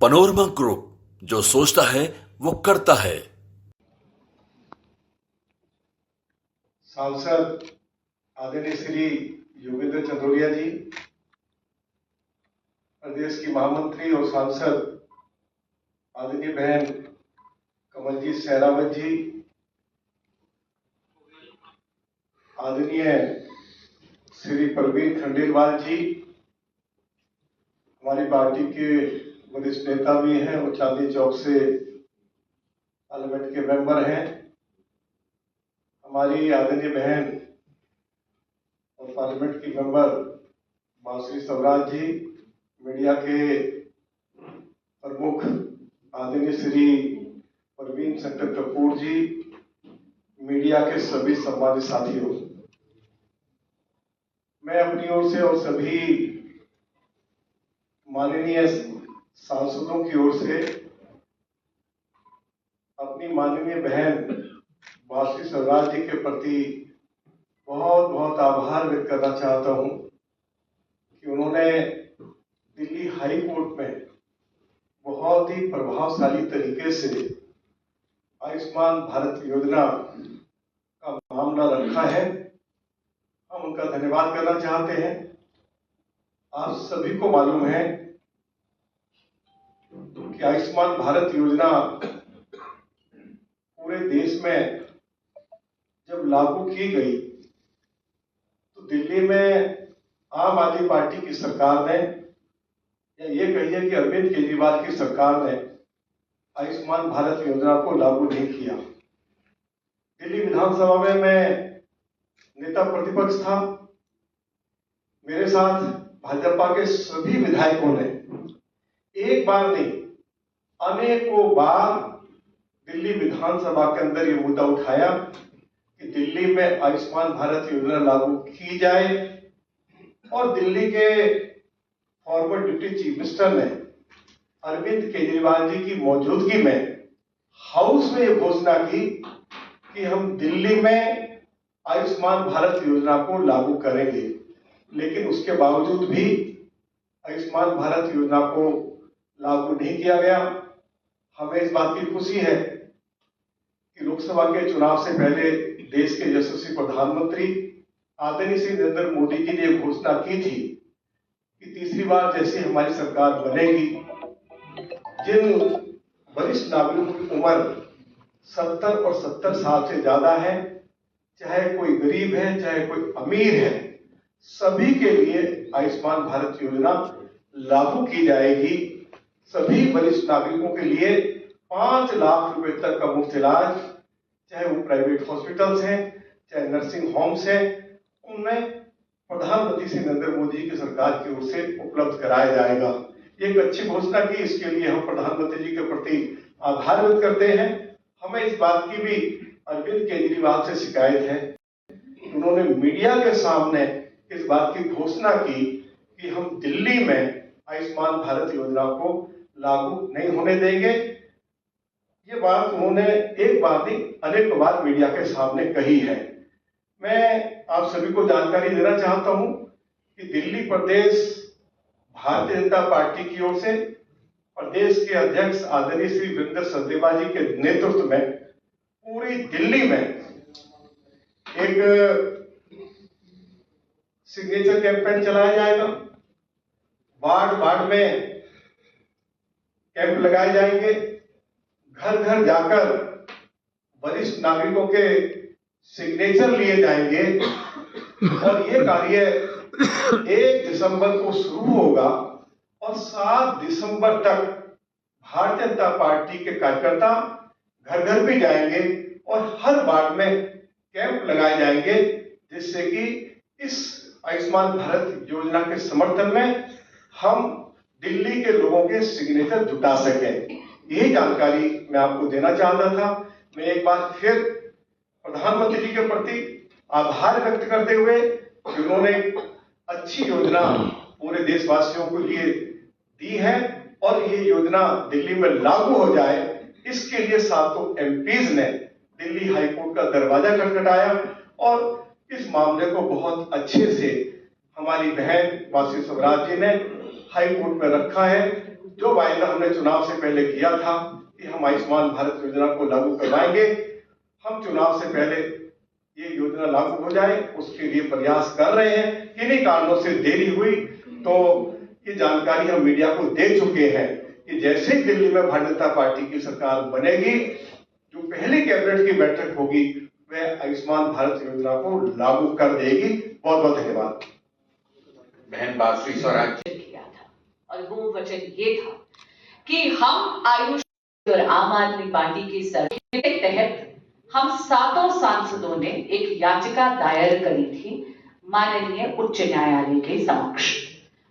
Panorama group, जो सोचता है वो करता है। सांसद आदरणीय श्री योगेंद्र चंदोलिया जी, प्रदेश की महामंत्री और सांसद आदरणीय बहन कमलजीत सहरावत जी, आदरणीय श्री प्रवीण खंडेलवाल जी, हमारी पार्टी के वरिष्ठ नेता भी हैं और चांदनी चौक से पार्लियामेंट के मेंबर हैं, हमारी आदरणीय बहन और पार्लियामेंट की मेंबर मासी स्वराज जी, मीडिया के प्रमुख आदरणीय श्री प्रवीण शंकर कपूर जी, मीडिया के सभी सम्मानित साथियों, मैं अपनी ओर से और सभी माननीय सांसदों की ओर से अपनी माननीय बहन मासी स्वराज जी के प्रति बहुत बहुत आभार व्यक्त करना चाहता हूं कि उन्होंने दिल्ली हाई कोर्ट में बहुत ही प्रभावशाली तरीके से आयुष्मान भारत योजना का मामला रखा है। हम उनका धन्यवाद करना चाहते हैं। आप सभी को मालूम है कि आयुष्मान भारत योजना पूरे देश में जब लागू की गई तो दिल्ली में आम आदमी पार्टी की सरकार ने, या ये कहिए कि अरविंद केजरीवाल की सरकार ने आयुष्मान भारत योजना को लागू नहीं किया। दिल्ली विधानसभा में मैं नेता प्रतिपक्ष था, मेरे साथ भाजपा के सभी विधायकों ने एक बार नहीं अनेकों बार दिल्ली विधानसभा के अंदर ये मुद्दा उठाया कि दिल्ली में आयुष्मान भारत योजना लागू की जाए, और दिल्ली के फॉर्मर डिप्टी चीफ मिनिस्टर ने अरविंद केजरीवाल जी की मौजूदगी में हाउस में ये घोषणा की कि हम दिल्ली में आयुष्मान भारत योजना को लागू करेंगे। लेकिन उसके बावजूद भी आयुष्मान भारत योजना को लागू नहीं किया गया। हमें इस बात की खुशी है कि लोकसभा के चुनाव से पहले देश के यशस्वी प्रधानमंत्री आदरणीय श्री नरेंद्र मोदी जी ने घोषणा की थी कि तीसरी बार जैसे हमारी सरकार बनेगी, जिन वरिष्ठ नागरिकों की उम्र 70 और 70 साल से ज्यादा है, चाहे कोई गरीब है चाहे कोई अमीर है, सभी के लिए आयुष्मान भारत योजना लागू की जाएगी। सभी वरिष्ठ नागरिकों के लिए 5 लाख रुपए तक का मुफ्त इलाज, चाहे वो प्राइवेट हॉस्पिटल्स हैं चाहे नर्सिंग होम्स हैं, उनमें प्रधानमंत्री श्री नरेंद्र मोदी की सरकार की ओर से उपलब्ध कराया जाएगा। एक अच्छी घोषणा की, इसके लिए हम प्रधानमंत्री जी के प्रति आभार व्यक्त करते हैं। हमें इस बात की भी अरविंद केजरीवाल से शिकायत है, उन्होंने मीडिया के सामने इस बात की घोषणा की कि हम दिल्ली में आयुष्मान भारत योजना को लागू नहीं होने देंगे। ये बात उन्होंने एक बार नहीं अनेक बार मीडिया के सामने कही है। मैं आप सभी को जानकारी देना चाहता हूं कि दिल्ली प्रदेश भारतीय जनता पार्टी की ओर से प्रदेश के अध्यक्ष आदरणीय श्री वीरेंद्र सचदेवा जी के नेतृत्व में पूरी दिल्ली में एक सिग्नेचर कैंपेन चलाया जाएगा। वार्ड वार्ड में कैंप लगाए जाएंगे, घर घर जाकर वरिष्ठ नागरिकों के सिग्नेचर लिए जाएंगे, और ये कार्य 1 दिसंबर को शुरू होगा और 7 दिसंबर तक भारतीय जनता पार्टी के कार्यकर्ता घर घर भी जाएंगे और हर वार्ड में कैंप लगाए जाएंगे, जिससे कि इस आयुष्मान भारत योजना के समर्थन में हम दिल्ली के लोगों के सिग्नेचर जुटा सकें। यही जानकारी मैं आपको देना चाहता था। मैं एक बार फिर प्रधानमंत्री जी के प्रति आभार व्यक्त करते हुए कि उन्होंने अच्छी योजना पूरे देशवासियों के लिए दी है, और ये योजना दिल्ली में लागू हो जाए, इसके लिए 7 एमपीज ने दिल्ली हाईकोर्ट का दरवाजा खटखटाया, और इस मामले को बहुत अच्छे से हमारी बहन मासी स्वराज जी ने हाई कोर्ट में रखा है। जो वायदा हमने चुनाव से पहले किया था कि हम आयुष्मान भारत योजना को लागू करवाएंगे, हम चुनाव से पहले ये योजना लागू हो जाए उसके लिए प्रयास कर रहे हैं। किन्हीं कारणों से देरी हुई तो ये जानकारी हम मीडिया को दे चुके हैं कि जैसे ही दिल्ली में भारतीय जनता पार्टी की सरकार बनेगी, जो पहली कैबिनेट की बैठक होगी वह आयुष्मान भारत योजना को लागू कर देगी। बहुत बहुत धन्यवाद। बहन बाश्री स्वराज किया था और वो वचन ये था कि हम आयुष और आम आदमी पार्टी की सरकार के तहत हम सातों सांसदों ने एक याचिका दायर करी थी माननीय उच्च न्यायालय के समक्ष।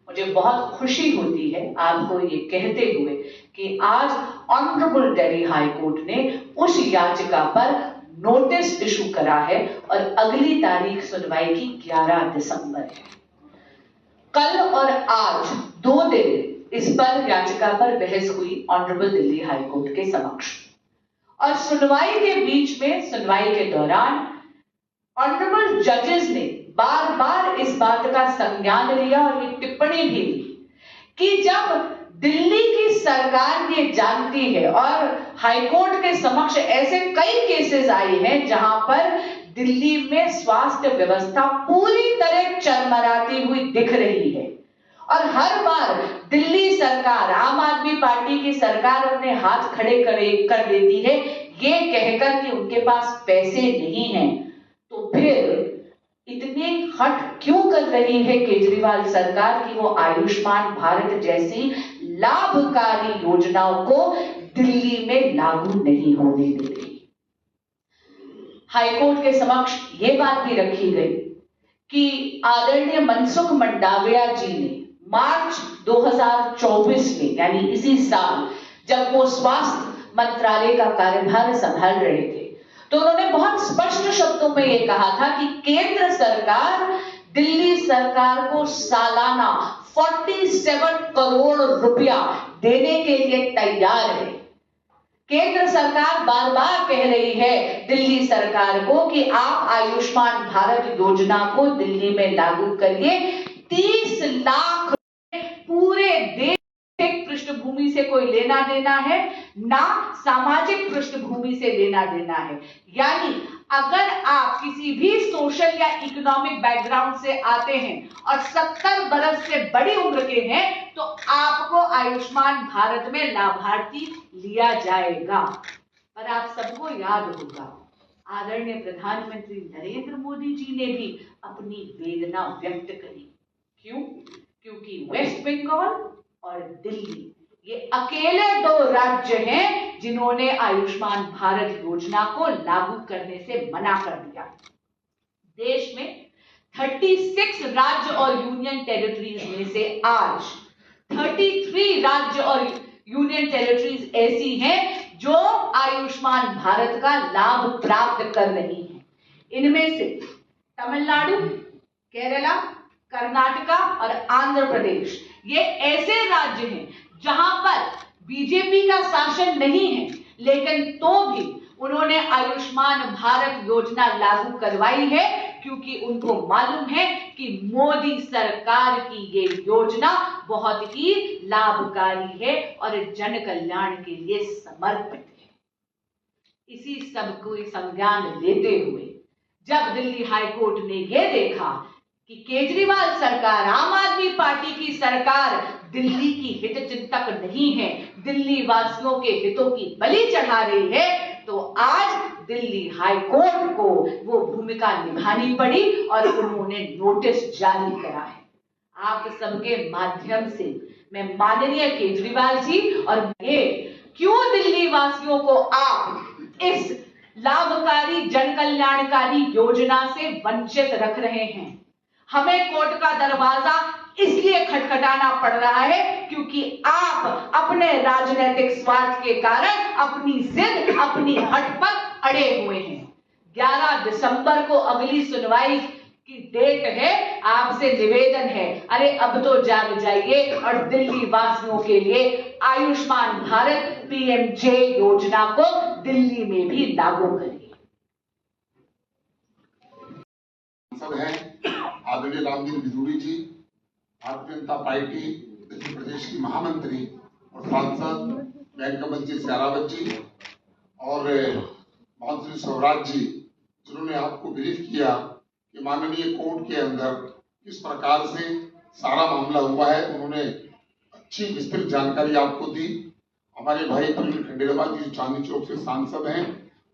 मुझे बहुत खुशी होती है आपको ये कहते हुए कि आज ऑनरेबल दिल्ली हाई कोर्ट ने उस याचिका पर नोटिस इशू करा है और अगली तारीख सुनवाई की 11 दिसंबर है। कल और आज 2 दिन इस पर याचिका पर बहस हुई ऑनरेबल दिल्ली हाई कोर्ट के समक्ष और सुनवाई के बीच में, सुनवाई के दौरान ऑनरेबल जजेस ने बार बार इस बात का संज्ञान लिया और ये टिप्पणी भी ली कि जब दिल्ली की सरकार ये जानती है और हाईकोर्ट के समक्ष ऐसे कई केसेस आए हैं जहां पर दिल्ली में स्वास्थ्य व्यवस्था पूरी तरह चरमराती हुई दिख रही है और हर बार दिल्ली सरकार, आम आदमी पार्टी की सरकार अपने हाथ खड़े कर देती है ये कहकर कि उनके पास पैसे नहीं हैं, तो फिर इतने हट क्यों कर रही है केजरीवाल सरकार कि वो आयुष्मान भारत जैसी लाभकारी योजनाओं को दिल्ली में लागू नहीं होने दे रही। हाईकोर्ट के समक्ष ये बात भी रखी गई कि आदरणीय मनसुख मंडाविया जी ने मार्च 2024 में, यानी इसी साल, जब वो स्वास्थ्य मंत्रालय का कार्यभार संभाल रहे थे, तो उन्होंने बहुत स्पष्ट शब्दों में यह कहा था कि केंद्र सरकार दिल्ली सरकार को सालाना 47 करोड़ रुपया देने के लिए तैयार है। केंद्र सरकार बार बार कह रही है दिल्ली सरकार को कि आप आयुष्मान भारत योजना को दिल्ली में लागू करिए। 30 लाख पूरे देश पृष्ठभूमि से कोई लेना देना है ना सामाजिक पृष्ठभूमि से लेना देना है। यानी अगर आप किसी भी सोशल या इकोनॉमिक बैकग्राउंड से आते हैं और 70 बरस से बड़ी उम्र के हैं तो आपको आयुष्मान भारत में लाभार्थी लिया जाएगा। पर आप सबको याद होगा आदरणीय प्रधानमंत्री नरेंद्र मोदी जी ने भी अपनी वेदना व्यक्त करी। क्यों? क्योंकि वेस्ट बंगाल और दिल्ली ये अकेले 2 राज्य हैं जिन्होंने आयुष्मान भारत योजना को लागू करने से मना कर दिया। देश में 36 राज्य और यूनियन टेरिटरीज में से आज 33 राज्य और यूनियन टेरिटरीज ऐसी हैं जो आयुष्मान भारत का लाभ प्राप्त कर रही हैं। इनमें से तमिलनाडु, केरला, कर्नाटका और आंध्र प्रदेश ये ऐसे राज्य हैं जहां पर बीजेपी का शासन नहीं है, लेकिन तो भी उन्होंने आयुष्मान भारत योजना लागू करवाई है क्योंकि उनको मालूम है कि मोदी सरकार की ये योजना बहुत ही लाभकारी है और जन कल्याण के लिए समर्पित है। इसी सब को संज्ञान लेते हुए जब दिल्ली हाईकोर्ट ने यह देखा कि केजरीवाल सरकार, आम आदमी पार्टी की सरकार दिल्ली की हित चिंतक नहीं है, दिल्ली वासियों के हितों की बलि चढ़ा रही है, तो आज दिल्ली हाई कोर्ट को वो भूमिका निभानी पड़ी और उन्होंने नोटिस जारी करा है। आप सबके माध्यम से मैं माननीय केजरीवाल जी और ये क्यों दिल्ली वासियों को आप इस लाभकारी जन कल्याणकारी योजना से वंचित रख रहे हैं। हमें कोर्ट का दरवाजा इसलिए खटखटाना पड़ रहा है क्योंकि आप अपने राजनीतिक स्वार्थ के कारण अपनी जिद, अपनी हट पर अड़े हुए हैं। 11 दिसंबर को अगली सुनवाई की डेट है। आपसे निवेदन है, अरे अब तो जाग जाइए और दिल्ली वासियों के लिए आयुष्मान भारत पीएमजे योजना को दिल्ली में भी लागू करिए। सब है आदरणीय रामदीन बिधूड़ी जी, भारतीय जनता पार्टी उत्तर प्रदेश की महामंत्री और सांसद बहन जी सियारावत जी और मंत्री स्वराज जी, जिन्होंने आपको ब्रीफ किया कि माननीय कोर्ट के अंदर किस प्रकार से सारा मामला हुआ है। उन्होंने अच्छी विस्तृत जानकारी आपको दी। हमारे भाई प्रवीण खंडेलवाल जी चांदनी चौक से सांसद हैं,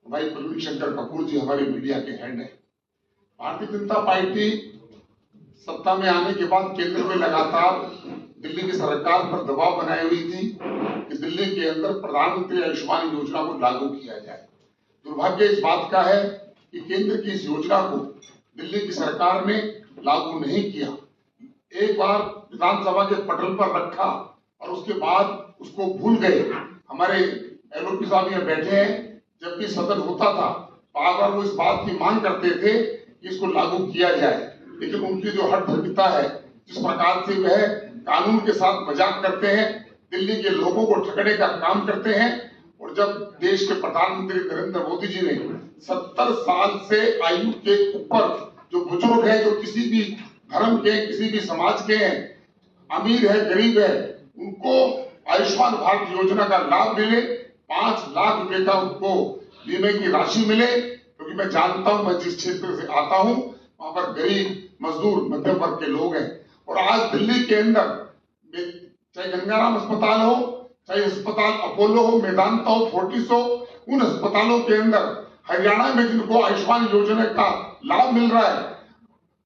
भाई प्रवीण शंकर कपूर जी हमारे मीडिया के हेड हैं। भारतीय जनता पार्टी सत्ता में आने के बाद केंद्र में लगातार दिल्ली की सरकार पर दबाव बनाई हुई थी कि दिल्ली के अंदर प्रधानमंत्री आयुष्मान योजना को लागू किया जाए। दुर्भाग्य इस बात का है कि केंद्र की इस योजना को दिल्ली की सरकार ने लागू नहीं किया। एक बार विधानसभा के पटल पर रखा और उसके बाद उसको भूल गए। हमारे एलओपी साहब यहाँ बैठे हैं, जब भी सदन होता था बार बार वो इस बात की मांग करते थे कि इसको लागू किया जाए, लेकिन उनकी जो हठधर्मिता है, जिस प्रकार से वह कानून के साथ मजाक करते हैं, दिल्ली के लोगों को ठगने का काम करते हैं। और जब देश के प्रधानमंत्री नरेंद्र मोदी जी ने 70 साल से आयु के ऊपर जो बुजुर्ग है, जो किसी भी धर्म के, किसी भी समाज के हैं, अमीर है गरीब है, उनको आयुष्मान भारत योजना का लाभ मिले, 5 लाख रुपए का उनको बीमे की राशि मिले। क्योंकि मैं जानता हूं, मैं जिस क्षेत्र से आता हूं वहां पर गरीब मजदूर मध्यम वर्ग के लोग हैं। और आज दिल्ली के अंदर चाहे गंगाराम अस्पताल हो, चाहे अस्पताल अपोलो हो, मेदांता हो, फोर्टिस हो, उन अस्पतालों के अंदर हरियाणा में जिनको आयुष्मान योजना का लाभ मिल रहा है,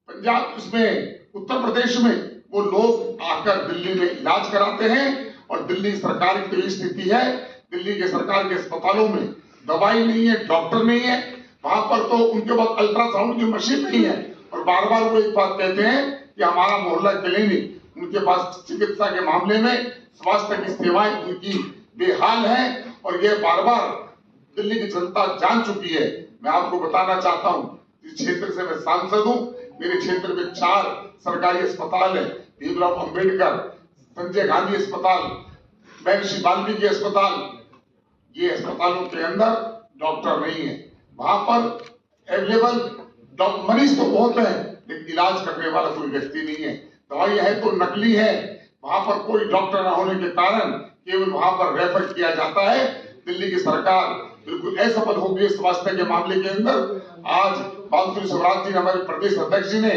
पंजाब इसमें, उत्तर प्रदेश में वो लोग आकर दिल्ली में इलाज कराते हैं। और दिल्ली सरकार की तो स्थिति है, दिल्ली के सरकार के अस्पतालों में दवाई नहीं है, डॉक्टर नहीं है, वहां पर तो उनके पास अल्ट्रासाउंड की मशीन नहीं है। और बार बार वो एक बात कहते हैं कि हमारा मोहल्ला क्लिनिक, उनके पास चिकित्सा के मामले में स्वास्थ्य की सेवाएं उनकी बेहाल है। और ये बार बार दिल्ली की जनता जान चुकी है। मैं आपको बताना चाहता हूं, इस क्षेत्र से मैं सांसद हूं, मेरे क्षेत्र में 4 सरकारी अस्पताल है, भीमराव अंबेडकर, संजय गांधी अस्पताल, महर्षि वाल्मीकि अस्पताल। ये अस्पतालों के अंदर डॉक्टर नहीं है, वहां पर अवेलेबल मरीज तो बहुत है, लेकिन इलाज करने वाला कोई व्यक्ति नहीं है। दवाई है तो नकली है, वहां पर कोई डॉक्टर न होने के कारण केवल वहां पर रेफर किया जाता है। दिल्ली की सरकार बिल्कुल असफल हो गई स्वास्थ्य के मामले के अंदर। आज मंत्री स्वराज जी, हमारे प्रदेश अध्यक्ष जी ने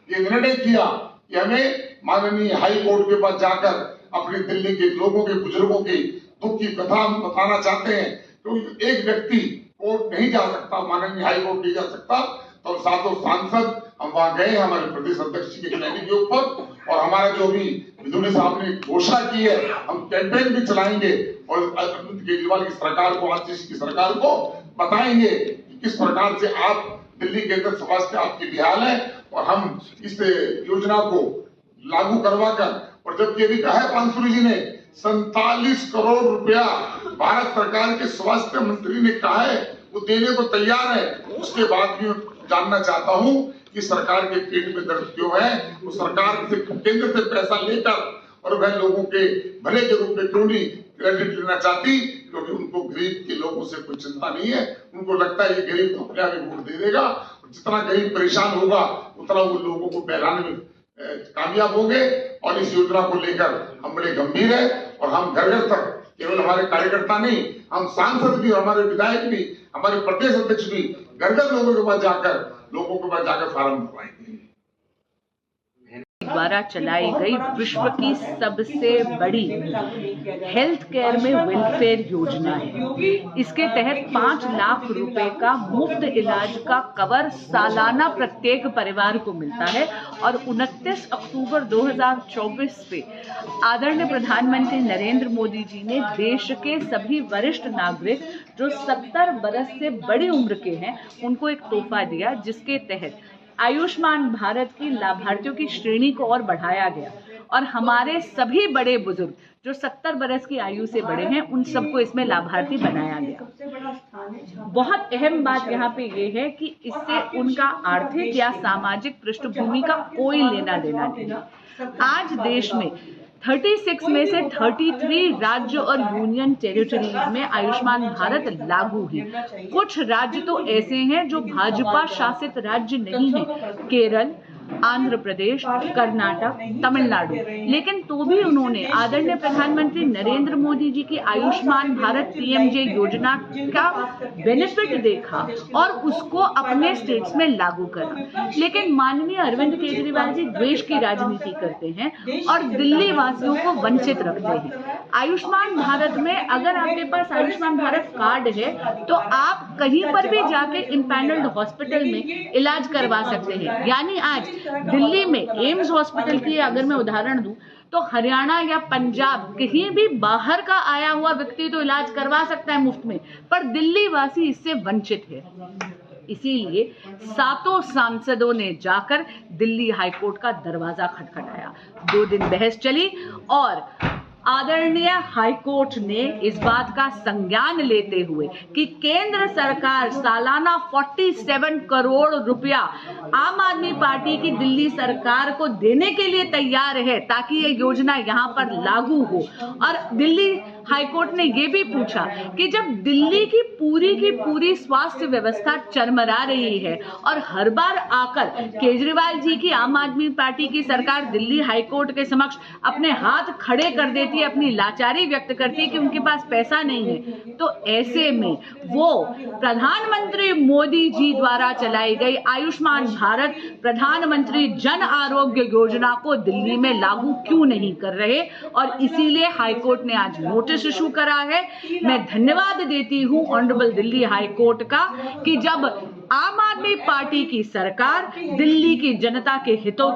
ये निर्णय किया कि हमें माननीय हाई कोर्ट के पास जाकर अपने दिल्ली के लोगों के, बुजुर्गों की दुख की कथा बताना चाहते हैं। क्योंकि एक व्यक्ति कोर्ट नहीं जा सकता, माननीय हाई कोर्ट नहीं जा सकता, तो सातों सांसद हम वहां गए हमारे प्रदेश अध्यक्ष जी के कहने के ऊपर। और हमारा जो भी विधुनी साहब ने घोषणा की है, हम कैंपेन भी चलाएंगे और अरविंद केजरीवाल की सरकार को, आरसीएस की सरकार को बताएंगे कि किस प्रकार से आप दिल्ली के अंदर स्वास्थ्य आपकी बेहाल है। और हम इस योजना को लागू करवा कर, और जब ये भी कहा है पांसुरी जी ने 47 करोड़ रुपया भारत सरकार के स्वास्थ्य मंत्री ने कहा है वो देने को तैयार है, उसके बाद भी जानना चाहता हूं कि सरकार के पेट में दर्द क्यों है। वो सरकार से, केंद्र से पैसा लेकर और वह लोगों के भले के रूप में क्यों नहीं क्रेडिट लेना चाहती, क्योंकि उनको गरीब के लोगों से कोई चिंता नहीं है। उनको लगता है ये गरीब तो अपने आप ही वोट दे देगा, जितना गरीब परेशान होगा उतना वो लोगों को बहलाने में कामयाब होंगे। और इस योजना को लेकर हम बड़े गंभीर है और हम घर घर तक, केवल हमारे कार्यकर्ता नहीं, हम सांसद भी, हमारे विधायक भी, हमारे प्रदेश अध्यक्ष भी घर घर लोगों के पास जाकर फार्म भरवाएंगे। द्वारा चलाई गई विश्व की सबसे बड़ी हेल्थ केयर में वेलफेयर योजना है। इसके तहत 5 लाख रुपए का मुफ्त इलाज का कवर सालाना प्रत्येक परिवार को मिलता है। और 29 अक्टूबर 2024 से आदरणीय प्रधानमंत्री नरेंद्र मोदी जी ने देश के सभी वरिष्ठ नागरिक जो 70 बरस से बड़ी उम्र के हैं उनको एक तोहफा दिया, जिसके तहत आयुष्मान भारत की लाभार्थियों की श्रेणी को और बढ़ाया गया। और हमारे सभी बड़े बुजुर्ग जो 70 बरस की आयु से बड़े हैं उन सबको इसमें लाभार्थी बनाया गया। बहुत अहम बात यहाँ पे ये है कि इससे उनका आर्थिक या सामाजिक पृष्ठभूमि का कोई लेना देना नहीं। आज देश में 36 में से 33 राज्य और यूनियन टेरिटरीज में आयुष्मान भारत लागू है। कुछ राज्य तो ऐसे हैं जो भाजपा शासित राज्य नहीं है। केरल, आंध्र प्रदेश, कर्नाटक, तमिलनाडु, लेकिन तो भी उन्होंने आदरणीय प्रधानमंत्री नरेंद्र मोदी जी की आयुष्मान भारत पीएमजे योजना का बेनिफिट देखा और उसको अपने स्टेट्स में लागू करा। लेकिन माननीय अरविंद केजरीवाल जी द्वेष की राजनीति करते हैं और दिल्ली वासियों को वंचित रखते हैं। आयुष्मान भारत में अगर आपके पास आयुष्मान भारत कार्ड है तो आप कहीं पर भी जाके इम्पैनल्ड हॉस्पिटल में इलाज करवा सकते हैं। यानी आज दिल्ली में एम्स हॉस्पिटल की अगर मैं उदाहरण दूं तो हरियाणा या पंजाब कहीं भी बाहर का आया हुआ व्यक्ति तो इलाज करवा सकता है मुफ्त में, पर दिल्ली वासी इससे वंचित है। इसीलिए 7 सांसदों ने जाकर दिल्ली हाईकोर्ट का दरवाजा खटखटाया। 2 दिन बहस चली और आदरणीय हाईकोर्ट ने इस बात का संज्ञान लेते हुए कि केंद्र सरकार सालाना 47 करोड़ रुपया आम आदमी पार्टी की दिल्ली सरकार को देने के लिए तैयार है ताकि ये योजना यहां पर लागू हो। और दिल्ली हाईकोर्ट ने ये भी पूछा कि जब दिल्ली की पूरी स्वास्थ्य व्यवस्था चरमरा रही है और हर बार आकर केजरीवाल जी की आम आदमी पार्टी की सरकार दिल्ली हाईकोर्ट के समक्ष अपने हाथ खड़े कर देती है, अपनी लाचारी व्यक्त करती है कि उनके पास पैसा नहीं है, तो ऐसे में वो प्रधानमंत्री मोदी जी द्वारा चलाई गई आयुष्मान भारत प्रधानमंत्री जन आरोग्य योजना को दिल्ली में लागू क्यों नहीं कर रहे। और इसीलिए हाईकोर्ट ने आज नोटिस इशू करा है। मैं धन्यवाद देती हूं ऑनरेबल दिल्ली हाईकोर्ट का कि जब आम आदमी पार्टी की सरकार दिल्ली की जनता के हितों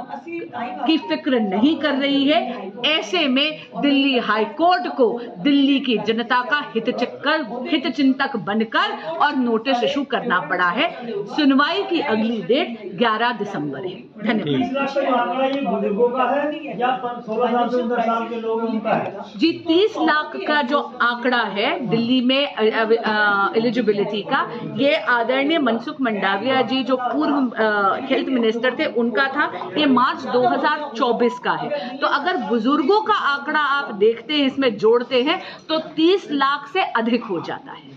की फिक्र नहीं कर रही है, ऐसे में दिल्ली हाईकोर्ट को दिल्ली की जनता का हितचिंतक बनकर और नोटिस इशू करना पड़ा है। सुनवाई की अगली डेट 11 दिसंबर है। धन्यवाद जी। 30 लाख का जो आंकड़ा है दिल्ली में एलिजिबिलिटी का, ये आदरणीय मनसुख मंडाविया जी जो पूर्व हेल्थ मिनिस्टर थे उनका था। ये मार्च 2024 का है। तो अगर बुजुर्गों का आंकड़ा आप देखते हैं, इसमें जोड़ते हैं तो 30 लाख से अधिक हो जाता है।